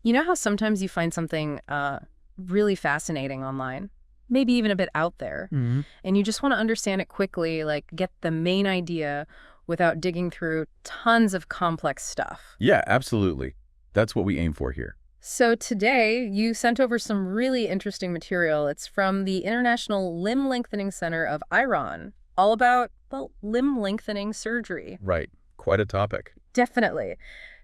You know how sometimes you find something really fascinating online, maybe even a bit out there, Hmm. and you just want to understand it quickly, like get the main idea without digging through tons of complex stuff. Yeah, absolutely. That's what we aim for here. So today, you sent over some really interesting material. It's from the International Limb Lengthening Center of Iran, all about, well, limb lengthening surgery. Right. Quite a topic. Definitely.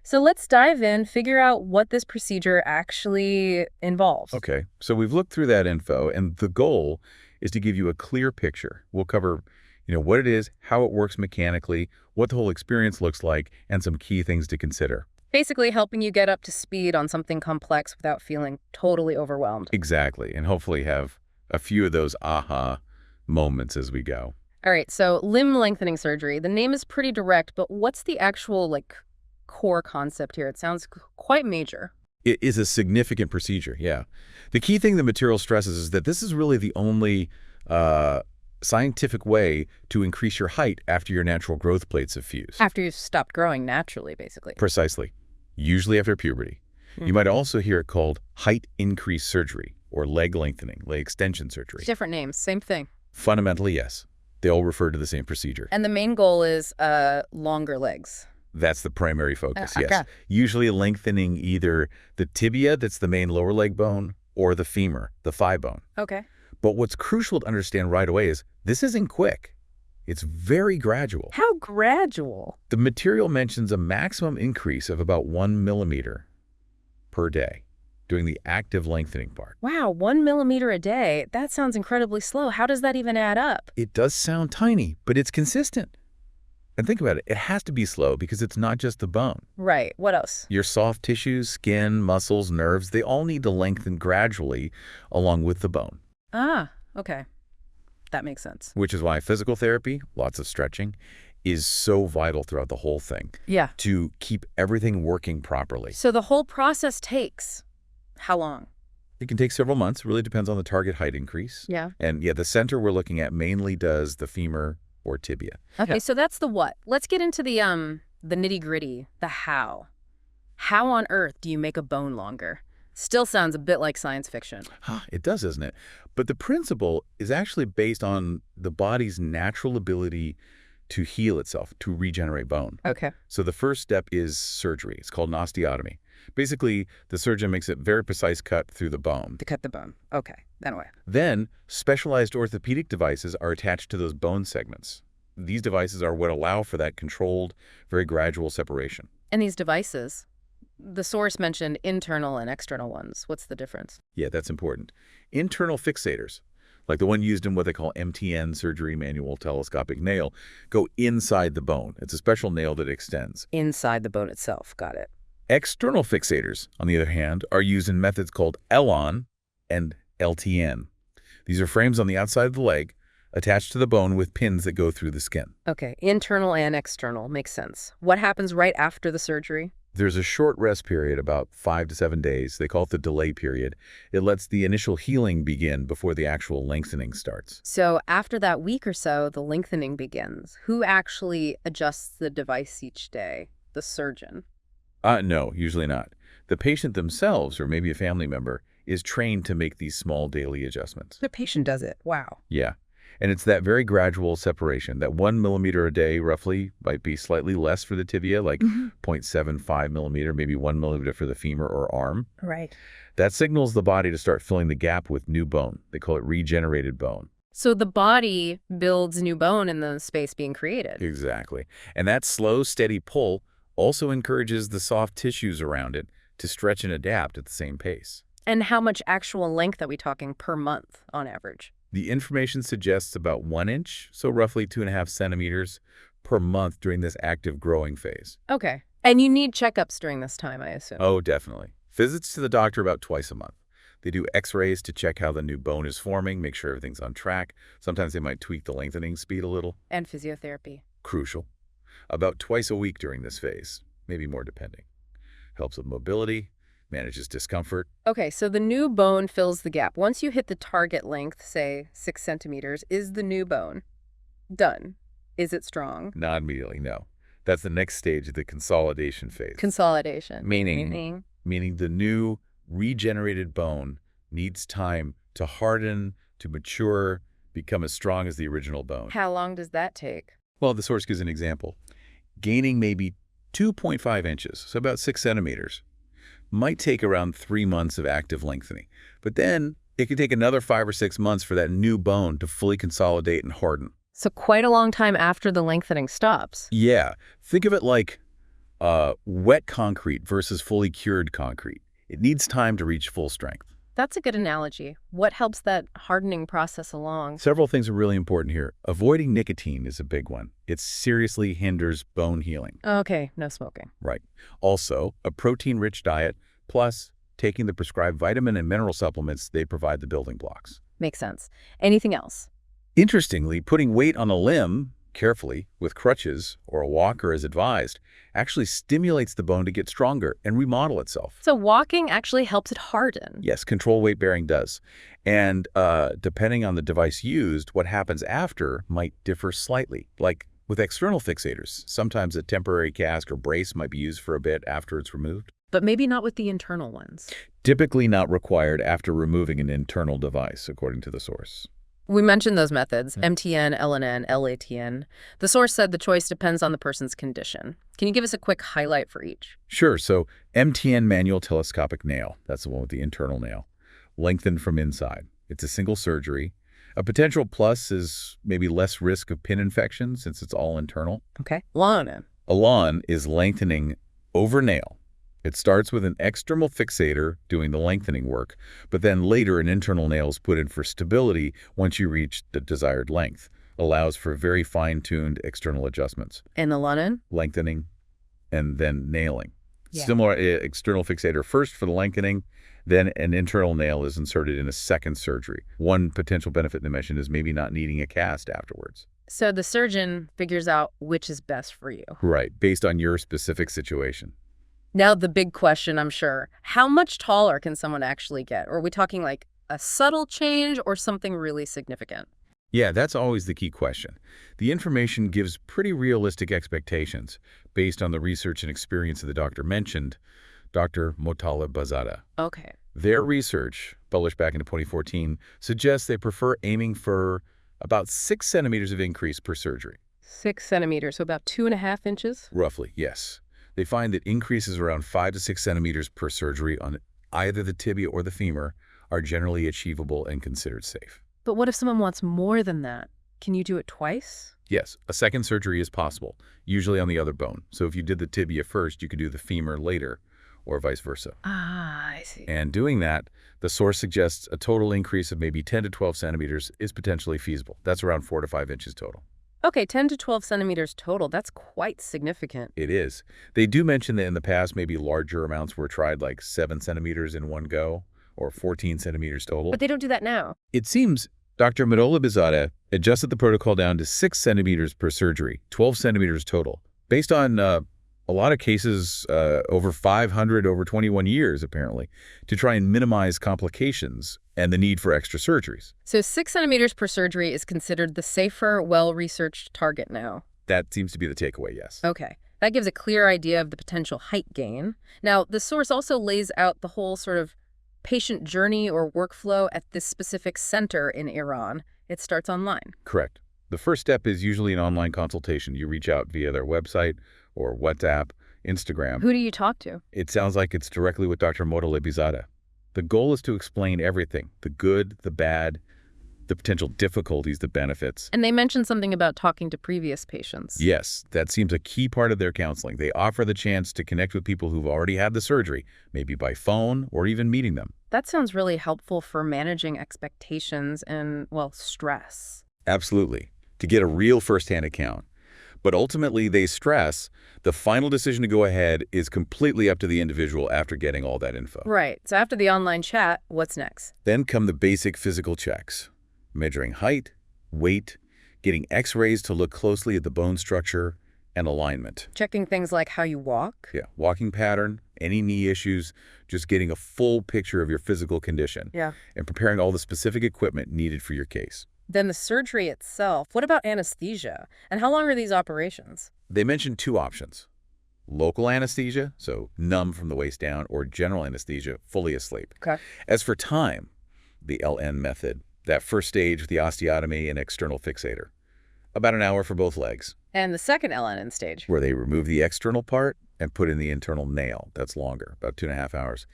So let's dive in, figure out what this procedure actually involves. Okay, so we've looked through that info, and the goal is to give you a clear picture. We'll cover, what it is, how it works mechanically, what the whole experience looks like, and some key things to consider. Basically helping you get up to speed on something complex without feeling totally overwhelmed. Exactly, and hopefully have a few of those aha moments as we go. All right, so limb lengthening surgery. The name is pretty direct, but what's the actual, core concept here? It sounds quite major. It is a significant procedure, yeah. The key thing the material stresses is that this is really the only scientific way to increase your height after your natural growth plates have fused. After you've stopped growing naturally, basically. Precisely. Usually after puberty. You might also hear it called height increase surgery or leg lengthening, leg extension surgery. Different names, same thing. Fundamentally, yes. They all refer to the same procedure. And the main goal is longer legs. That's the primary focus, yes. Okay. Usually lengthening either the tibia, that's the main lower leg bone, or the femur, the thigh bone. Okay. But what's crucial to understand right away is this isn't quick. It's very gradual. How gradual? The material mentions a maximum increase of about 1 millimeter per day during the active lengthening part. Wow, 1 millimeter a day. That sounds incredibly slow. How does that even add up? It does sound tiny, but it's consistent. And think about it. It has to be slow because it's not just the bone. Right. What else? Your soft tissues, skin, muscles, nerves, they all need to lengthen gradually along with the bone. Ah, okay. That makes sense. Which is why physical therapy, lots of stretching, is so vital throughout the whole thing Yeah. to keep everything working properly. So the whole process takes how long? It can take several months. Really depends on the target height increase. Yeah. And yeah, the center we're looking at mainly does the femur or tibia. Okay, so that's the what. Let's get into the nitty-gritty, the how. How on earth do you make a bone longer? Still sounds a bit like science fiction. It does, doesn't it? But the principle is actually based on the body's natural ability to heal itself, to regenerate bone. Okay. So the first step is surgery. It's called an osteotomy. Basically, the surgeon makes a very precise cut through the bone. To cut the bone. Okay, that way. Then, specialized orthopedic devices are attached to those bone segments. These devices are what allow for that controlled, very gradual separation. And these devices, the source mentioned internal and external ones. What's the difference? Yeah, that's important. Internal fixators, like the one used in what they call MTN surgery, manual telescopic nail, go inside the bone. It's a special nail that extends. Inside the bone itself. Got it. External fixators, on the other hand, are used in methods called LON and LTN. These are frames on the outside of the leg attached to the bone with pins that go through the skin. Okay, internal and external. Makes sense. What happens right after the surgery? There's a short rest period, about 5 to 7 days. They call it the delay period. It lets the initial healing begin before the actual lengthening starts. So after that week or so, the lengthening begins. Who actually adjusts the device each day? The surgeon. No, usually not. The patient themselves, or maybe a family member, is trained to make these small daily adjustments. The patient does it. Wow. Yeah. And it's that very gradual separation, that 1 millimeter a day roughly, might be slightly less for the tibia, like 0.75 millimeter, maybe 1 millimeter for the femur or arm. Right. That signals the body to start filling the gap with new bone. They call it regenerated bone. So the body builds new bone in the space being created. Exactly. And that slow, steady pull also encourages the soft tissues around it to stretch and adapt at the same pace. And how much actual length are we talking per month on average? The information suggests about 1 inch, so roughly 2.5 centimeters per month during this active growing phase. Okay. And you need checkups during this time, I assume. Oh, definitely. Visits to the doctor about twice a month. They do x-rays to check how the new bone is forming, make sure everything's on track. Sometimes they might tweak the lengthening speed a little. And physiotherapy. Crucial. About twice a week during this phase, maybe more depending. Helps with mobility, manages discomfort. Okay, so the new bone fills the gap. Once you hit the target length, say 6 centimeters, is the new bone done? Is it strong? Not immediately, no. That's the next stage of the consolidation phase. Consolidation. Meaning meaning the new regenerated bone needs time to harden, to mature, become as strong as the original bone. How long does that take? Well, the source gives an example. Gaining maybe 2.5 inches, so about 6 centimeters, might take around 3 months of active lengthening. But then it could take another 5 or 6 months for that new bone to fully consolidate and harden. So quite a long time after the lengthening stops. Yeah, think of it like wet concrete versus fully cured concrete. It needs time to reach full strength. That's a good analogy. What helps that hardening process along? Several things are really important here. Avoiding nicotine is a big one. It seriously hinders bone healing. Okay, no smoking. Right. Also, a protein-rich diet, plus taking the prescribed vitamin and mineral supplements, they provide the building blocks. Makes sense. Anything else? Interestingly, putting weight on a limb, carefully, with crutches or a walker as advised, actually stimulates the bone to get stronger and remodel itself. So walking actually helps it harden. Yes, control weight bearing does. And depending on the device used, what happens after might differ slightly. Like with external fixators, sometimes a temporary cast or brace might be used for a bit after it's removed. But maybe not with the internal ones. Typically not required after removing an internal device, according to the source. We mentioned those methods, MTN, LNN, LATN. The source said the choice depends on the person's condition. Can you give us a quick highlight for each? Sure. So MTN manual telescopic nail, that's the one with the internal nail, lengthened from inside. It's a single surgery. A potential plus is maybe less risk of pin infection since it's all internal. Okay. LNN. Elan is lengthening over nail. It starts with an external fixator doing the lengthening work, but then later an internal nail is put in for stability once you reach the desired length. Allows for very fine-tuned external adjustments. And the LNN? Lengthening and then nailing. Yeah. Similar external fixator first for the lengthening, then an internal nail is inserted in a second surgery. One potential benefit to mention is maybe not needing a cast afterwards. So the surgeon figures out which is best for you. Right, based on your specific situation. Now the big question, I'm sure, how much taller can someone actually get? Or are we talking like a subtle change or something really significant? Yeah, that's always the key question. The information gives pretty realistic expectations based on the research and experience that the doctor mentioned, Dr. Motallebizadeh. Okay. Their research, published back in 2014, suggests they prefer aiming for about 6 centimeters of increase per surgery. 6 centimeters, so about 2.5 inches? Roughly, yes. They find that increases around 5 to 6 centimeters per surgery on either the tibia or the femur are generally achievable and considered safe. But what if someone wants more than that? Can you do it twice? Yes, a second surgery is possible, usually on the other bone. So if you did the tibia first, you could do the femur later, or vice versa. Ah, I see. And doing that, the source suggests a total increase of maybe 10 to 12 centimeters is potentially feasible. That's around 4 to 5 inches total. Okay, 10 to 12 centimeters total. That's quite significant. It is. They do mention that in the past, maybe larger amounts were tried, like 7 centimeters in one go, or 14 centimeters total. But they don't do that now. It seems Dr. Motallebizadeh adjusted the protocol down to 6 centimeters per surgery, 12 centimeters total, based on a lot of cases, over 500 over 21 years, apparently, to try and minimize complications and the need for extra surgeries. So 6 centimeters per surgery is considered the safer, well-researched target now. That seems to be the takeaway, yes. Okay. That gives a clear idea of the potential height gain. Now, the source also lays out the whole sort of patient journey or workflow at this specific center in Iran. It starts online. Correct. The first step is usually an online consultation. You reach out via their website or WhatsApp, Instagram. Who do you talk to? It sounds like it's directly with Dr. Motallebizadeh. The goal is to explain everything, the good, the bad, the potential difficulties, the benefits. And they mentioned something about talking to previous patients. Yes, that seems a key part of their counseling. They offer the chance to connect with people who've already had the surgery, maybe by phone or even meeting them. That sounds really helpful for managing expectations and, well, stress. Absolutely, to get a real firsthand account. But ultimately, they stress the final decision to go ahead is completely up to the individual after getting all that info. Right. So after the online chat, what's next? Then come the basic physical checks, measuring height, weight, getting x-rays to look closely at the bone structure, and alignment. Checking things like how you walk? Yeah, walking pattern, any knee issues, just getting a full picture of your physical condition. Yeah. And preparing all the specific equipment needed for your case. Then the surgery itself. What about anesthesia? And how long are these operations? They mentioned 2 options. local anesthesia, so numb from the waist down, or general anesthesia, fully asleep. Okay. As for time, the LN method, that first stage with the osteotomy and external fixator, about an hour for both legs, And the second LNN stage. where they remove the external part and put in the internal nail. That's longer, about 2.5 hours.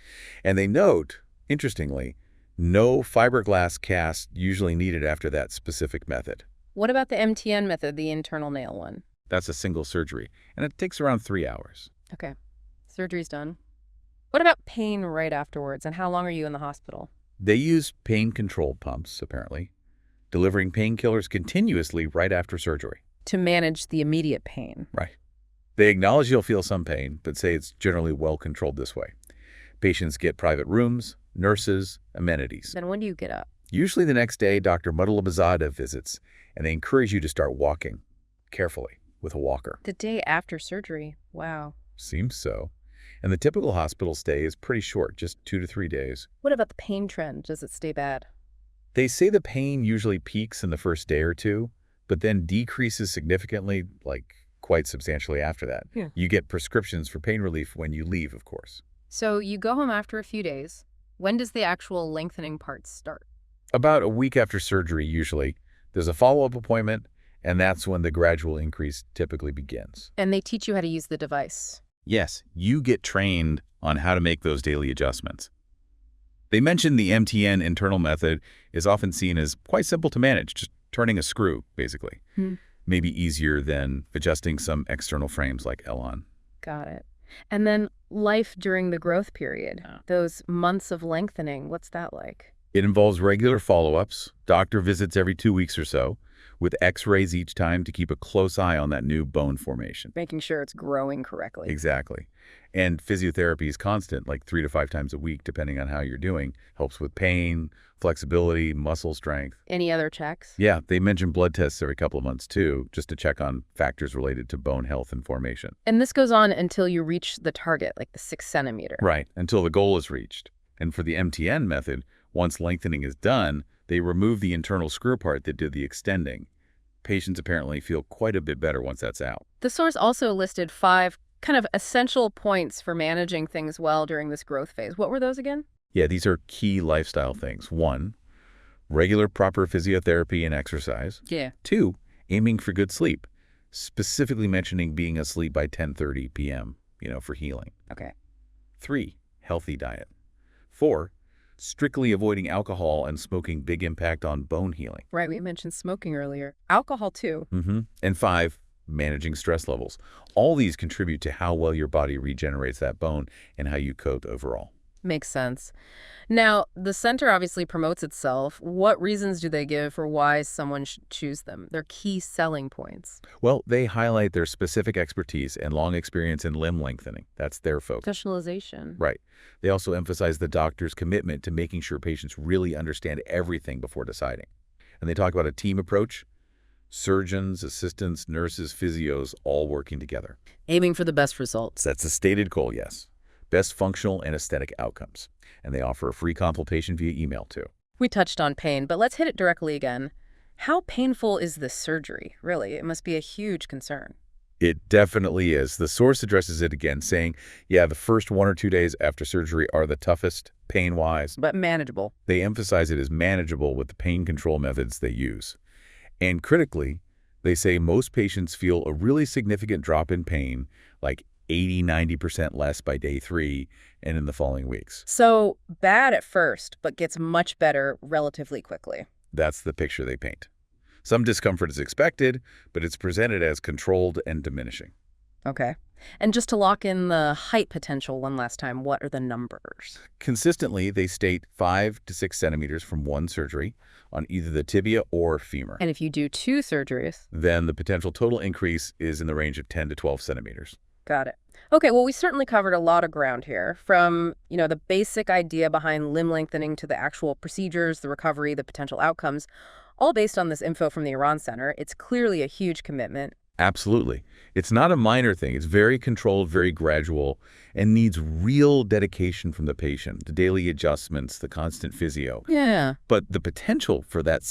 And they note, interestingly, no fiberglass cast usually needed after that specific method. What about the MTN method, the internal nail one? That's a single surgery, and it takes around 3 hours. Okay. Surgery's done. What about pain right afterwards, and how long are you in the hospital? They use pain control pumps, apparently, delivering painkillers continuously right after surgery. To manage the immediate pain. Right. They acknowledge you'll feel some pain, but say it's generally well controlled this way. Patients get private rooms, nurses, amenities. Then when do you get up? Usually the next day, Dr. Motallebizadeh visits, and they encourage you to start walking, carefully, with a walker. The day after surgery. Wow. Seems so. And the typical hospital stay is pretty short, just 2 to 3 days. What about the pain trend? Does it stay bad? They say the pain usually peaks in the first day or two, but then decreases significantly, like quite substantially after that. Yeah. You get prescriptions for pain relief when you leave, of course. So you go home after a few days. When does the actual lengthening part start? About a week after surgery, usually, there's a follow-up appointment, and that's when the gradual increase typically begins. And they teach you how to use the device. Yes, you get trained on how to make those daily adjustments. They mentioned the MTN internal method is often seen as quite simple to manage, just turning a screw, basically. Maybe easier than adjusting some external frames like Elon. Got it. And then life during the growth period, those months of lengthening, what's that like? It involves regular follow-ups, doctor visits every 2 weeks or so, with x-rays each time to keep a close eye on that new bone formation. Making sure it's growing correctly. Exactly. And physiotherapy is constant, like 3 to 5 times a week, depending on how you're doing. Helps with pain, flexibility, muscle strength. Any other checks? Yeah, they mention blood tests every couple of months, too, just to check on factors related to bone health and formation. And this goes on until you reach the target, like the 6 centimeter. Right, until the goal is reached. And for the MTN method, once lengthening is done, they remove the internal screw part that did the extending. Patients apparently feel quite a bit better once that's out. The source also listed 5 kind of essential points for managing things well during this growth phase. What were those again? Yeah, these are key lifestyle things. 1, regular proper physiotherapy and exercise. Yeah. 2, aiming for good sleep, specifically mentioning being asleep by 10:30 p.m., for healing. Okay. 3, healthy diet. 4, strictly avoiding alcohol and smoking, big impact on bone healing. Right, we mentioned smoking earlier. Alcohol too. And 5, managing stress levels. All these contribute to how well your body regenerates that bone and how you cope overall. Makes sense. Now, the center obviously promotes itself. What reasons do they give for why someone should choose them? Their key selling points. Well, they highlight their specific expertise and long experience in limb lengthening. That's their focus. Specialization. Right. They also emphasize the doctor's commitment to making sure patients really understand everything before deciding. And they talk about a team approach. Surgeons, assistants, nurses, physios, all working together. Aiming for the best results. That's a stated goal, yes. Best functional and aesthetic outcomes. And they offer a free consultation via email, too. We touched on pain, but let's hit it directly again. How painful is this surgery? Really, it must be a huge concern. It definitely is. The source addresses it again, saying, yeah, the first 1 or 2 days after surgery are the toughest, pain-wise. But manageable. They emphasize it as manageable with the pain control methods they use. And critically, they say most patients feel a really significant drop in pain, like 80–90% less by day 3 and in the following weeks. So bad at first, but gets much better relatively quickly. That's the picture they paint. Some discomfort is expected, but it's presented as controlled and diminishing. Okay. And just to lock in the height potential one last time, what are the numbers? Consistently, they state 5 to 6 centimeters from one surgery on either the tibia or femur. And if you do 2 surgeries? Then the potential total increase is in the range of 10 to 12 centimeters. Got it. Okay, well, we certainly covered a lot of ground here, from, the basic idea behind limb lengthening to the actual procedures, the recovery, the potential outcomes, all based on this info from the Iran Center. It's clearly a huge commitment. Absolutely. It's not a minor thing. It's very controlled, very gradual, and needs real dedication from the patient, the daily adjustments, the constant physio. Yeah. But the potential for that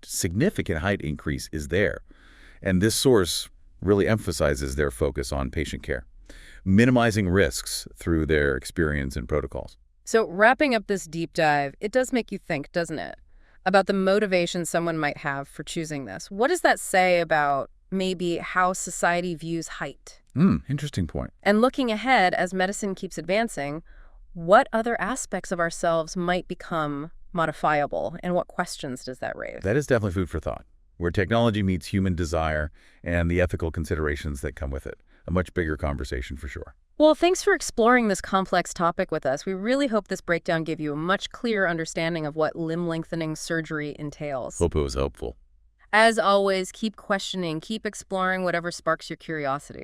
significant height increase is there. And this source really emphasizes their focus on patient care. minimizing risks through their experience and protocols. So wrapping up this deep dive, it does make you think, doesn't it, about the motivation someone might have for choosing this. What does that say about maybe how society views height? Interesting point. And looking ahead, as medicine keeps advancing, what other aspects of ourselves might become modifiable, and what questions does that raise? That is definitely food for thought, where technology meets human desire and the ethical considerations that come with it. A much bigger conversation for sure. Well, thanks for exploring this complex topic with us. We really hope this breakdown gave you a much clearer understanding of what limb lengthening surgery entails. Hope it was helpful. As always, keep questioning, keep exploring whatever sparks your curiosity.